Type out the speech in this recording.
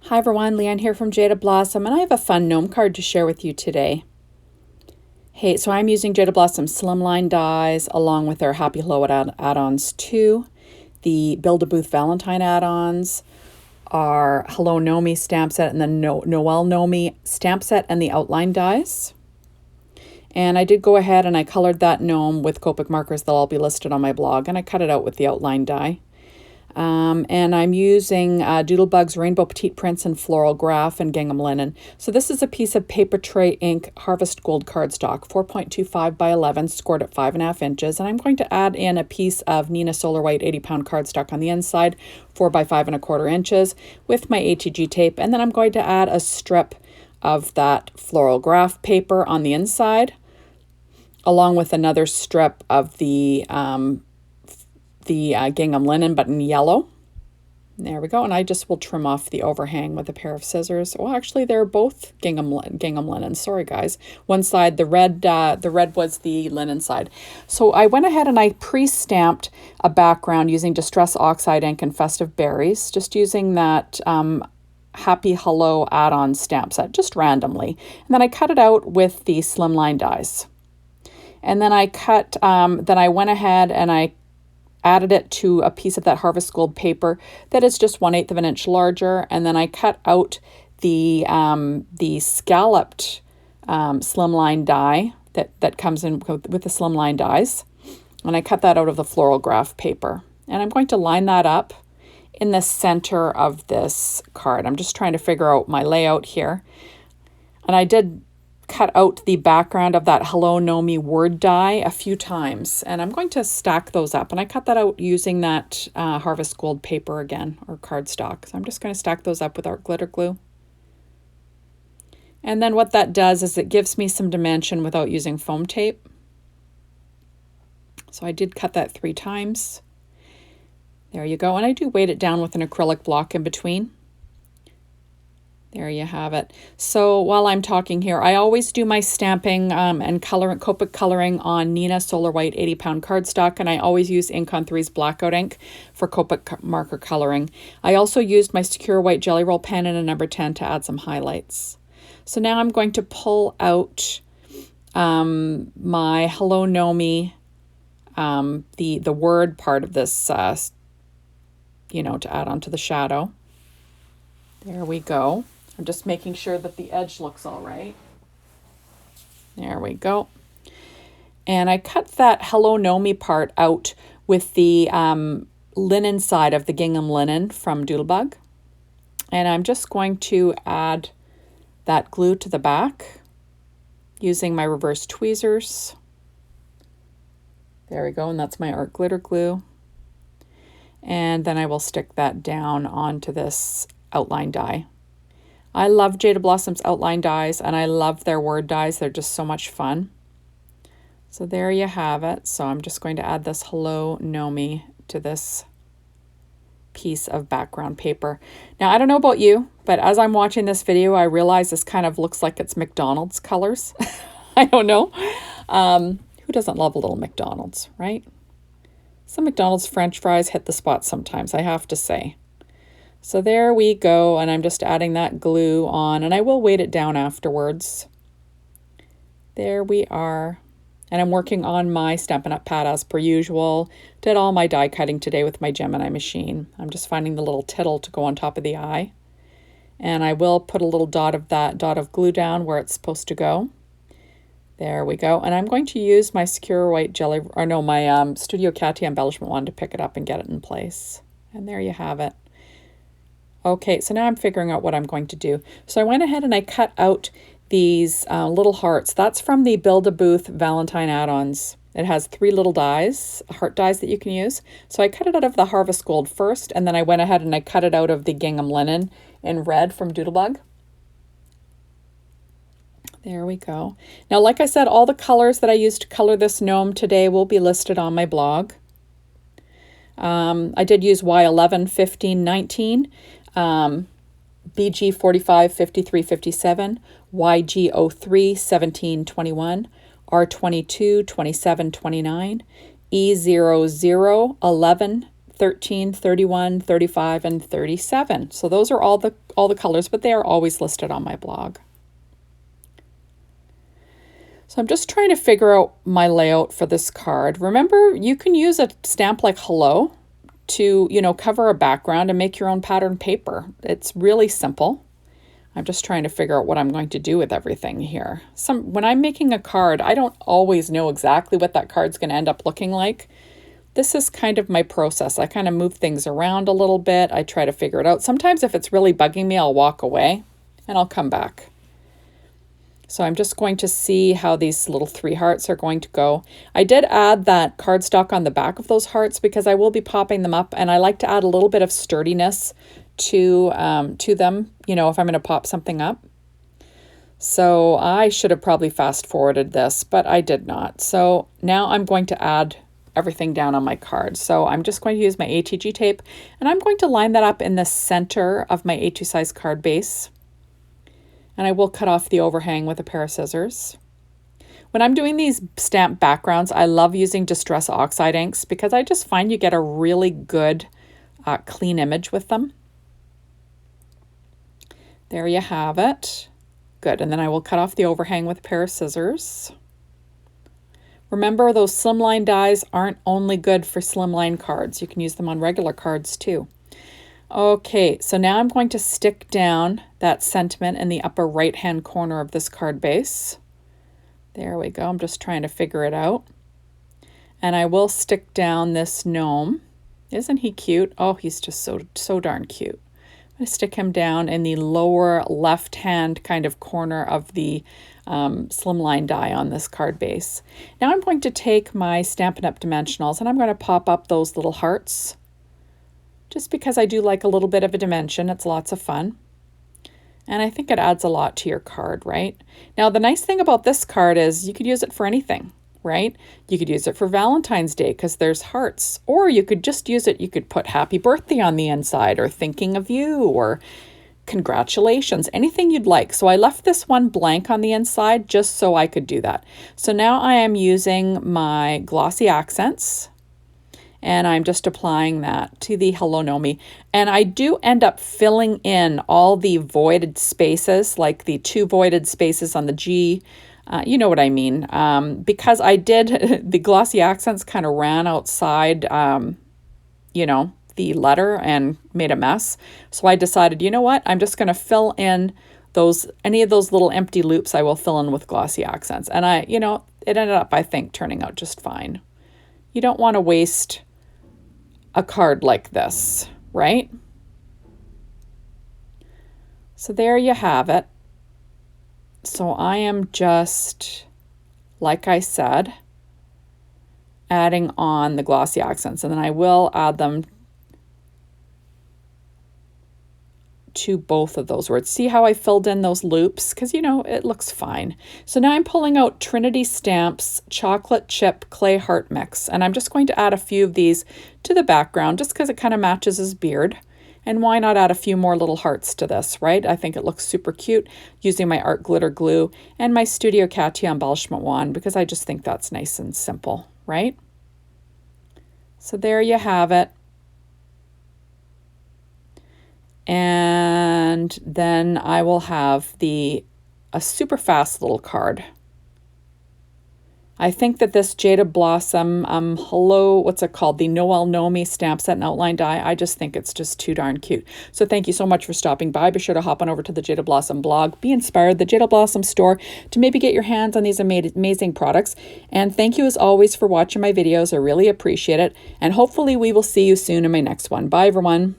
Hi everyone, Leanne here from Jaded Blossom, and I have a fun gnome card to share with you today. Hey, so I'm using Jaded Blossom Slimline dies along with our Happy Hello add-ons too. The Build a Booth Valentine add-ons, our Hello Gnomie stamp set, and the Gnoel Gnomie stamp set and the outline dies. And I did go ahead and I colored that gnome with Copic markers. They'll all be listed on my blog, and I cut it out with the outline die. And I'm using Doodlebug's Rainbow Petite Prints and Floral Graph and Gingham Linen. So this is a piece of Paper Tray Ink Harvest Gold cardstock, 4.25 by 11, scored at 5.5 inches. And I'm going to add in a piece of Neenah Solar White 80-pound cardstock on the inside, 4 by 5.25 inches, with my ATG tape. And then I'm going to add a strip of that Floral Graph paper on the inside, along with another strip of the gingham linen, but in yellow. There we go. And I just will trim off the overhang with a pair of scissors. Well, actually, they're both gingham linen. Sorry, guys. One side, the red was the linen side. So I went ahead and I pre-stamped a background using Distress Oxide ink and Festive Berries, just using that Happy Hello add-on stamp set, just randomly. And then I cut it out with the Slimline dies. And then I went ahead and I added it to a piece of that Harvest Gold paper that is just 1/8 of an inch larger, and then I cut out the scalloped slimline die that comes in with the slimline dies, and I cut that out of the Floral Graph paper. And I'm going to line that up in the center of this card. I'm just trying to figure out my layout here, and I did cut out the background of that Hello Gnomie Word die a few times, and I'm going to stack those up, and I cut that out using that Harvest Gold paper again, or cardstock. So I'm just going to stack those up with art glitter glue. And then what that does is it gives me some dimension without using foam tape. So I did cut that 3 times. There you go, and I do weight it down with an acrylic block in between. There you have it. So while I'm talking here, I always do my stamping and Copic coloring on Neenah Solar White 80-pound cardstock, and I always use Ink on 3's Blackout ink for Copic marker coloring. I also used my Secure White Jelly Roll pen in a number 10 to add some highlights. So now I'm going to pull out my Hello Gnomie, the word part of this, to add onto the shadow. There we go. I'm just making sure that the edge looks all right. There we go. And I cut that Hello Gnomie part out with the linen side of the gingham linen from Doodlebug. And I'm just going to add that glue to the back using my reverse tweezers. There we go, and that's my art glitter glue. And then I will stick that down onto this outline die. I love Jaded Blossom's outline dies, and I love their word dies. They're just so much fun. So there you have it. So I'm just going to add this Hello Gnomie to this piece of background paper. Now, I don't know about you, but as I'm watching this video, I realize this kind of looks like it's McDonald's colors. I don't know. Who doesn't love a little McDonald's, right? Some McDonald's French fries hit the spot sometimes, I have to say. So there we go, and I'm just adding that glue on, and I will weight it down afterwards. There we are. And I'm working on my Stampin' Up! Pad as per usual. Did all my die cutting today with my Gemini machine. I'm just finding the little tittle to go on top of the eye. And I will put a little dot of glue down where it's supposed to go. There we go. And I'm going to use my Secure White my Studio Katia embellishment wand to pick it up and get it in place. And there you have it. Okay, so now I'm figuring out what I'm going to do. So I went ahead and I cut out these little hearts. That's from the Build a Booth Valentine Add Ons. It has 3 little dies, heart dies that you can use. So I cut it out of the Harvest Gold first, and then I went ahead and I cut it out of the gingham linen in red from Doodlebug. There we go. Now, like I said, all the colors that I used to color this gnome today will be listed on my blog. I did use Y11, 15, 19. BG 45, 53, 57, YG 03, 17, 21, R22, 27, 29, E00, 11, 13, 31, 35, and 37. So those are all the colors, but they are always listed on my blog. So I'm just trying to figure out my layout for this card. Remember, you can use a stamp like hello to, you know, cover a background and make your own pattern paper. It's really simple. I'm just trying to figure out what I'm going to do with everything here. When I'm making a card, I don't always know exactly what that card's going to end up looking like. This is kind of my process. I kind of move things around a little bit. I try to figure it out. Sometimes if it's really bugging me, I'll walk away and I'll come back. So I'm just going to see how these little 3 hearts are going to go. I did add that cardstock on the back of those hearts because I will be popping them up, and I like to add a little bit of sturdiness to them, you know, if I'm going to pop something up. So I should have probably fast forwarded this, but I did not. So now I'm going to add everything down on my card. So I'm just going to use my ATG tape, and I'm going to line that up in the center of my A2 size card base. And I will cut off the overhang with a pair of scissors. When I'm doing these stamp backgrounds, I love using Distress Oxide inks because I just find you get a really good clean image with them. There you have it. Good, and then I will cut off the overhang with a pair of scissors. Remember, those slimline dies aren't only good for slimline cards. You can use them on regular cards too. Okay, so now I'm going to stick down that sentiment in the upper right-hand corner of this card base. There we go. I'm just trying to figure it out. And I will stick down this gnome. Isn't he cute? Oh, he's just so darn cute. I'm going to stick him down in the lower left-hand kind of corner of the slimline die on this card base. Now I'm going to take my Stampin' Up! Dimensionals and I'm going to pop up those little hearts. Just because I do like a little bit of a dimension. It's lots of fun. And I think it adds a lot to your card, right? Now, the nice thing about this card is you could use it for anything, right? You could use it for Valentine's Day because there's hearts. Or you could just use it, you could put happy birthday on the inside or thinking of you or congratulations, anything you'd like. So I left this one blank on the inside just so I could do that. So now I am using my glossy accents. And I'm just applying that to the Hello Gnomie. And I do end up filling in all the voided spaces, like the 2 voided spaces on the G. You know what I mean. Because I did, the glossy accents kind of ran outside, you know, the letter and made a mess. So I decided, you know what, I'm just going to fill in any of those little empty loops I will fill in with glossy accents. And you know, it ended up, I think, turning out just fine. You don't want to waste a card like this, right? So there you have it. So I am just, like I said, adding on the glossy accents, and then I will add them to both of those words. See how I filled in those loops? Because, you know, it looks fine. So now I'm pulling out Trinity Stamps Chocolate Chip Clay Heart Mix, and I'm just going to add a few of these to the background just because it kind of matches his beard. And why not add a few more little hearts to this, right? I think it looks super cute using my art glitter glue and my Studio Katia embellishment wand because I just think that's nice and simple, right? So there you have it. And then I will have a super fast little card. I think that this Jaded Blossom, what's it called? The Gnoel Gnomie stamp set and outline die. I just think it's just too darn cute. So thank you so much for stopping by. Be sure to hop on over to the Jaded Blossom blog. Be inspired, the Jaded Blossom store, to maybe get your hands on these amazing products. And thank you as always for watching my videos. I really appreciate it. And hopefully we will see you soon in my next one. Bye, everyone.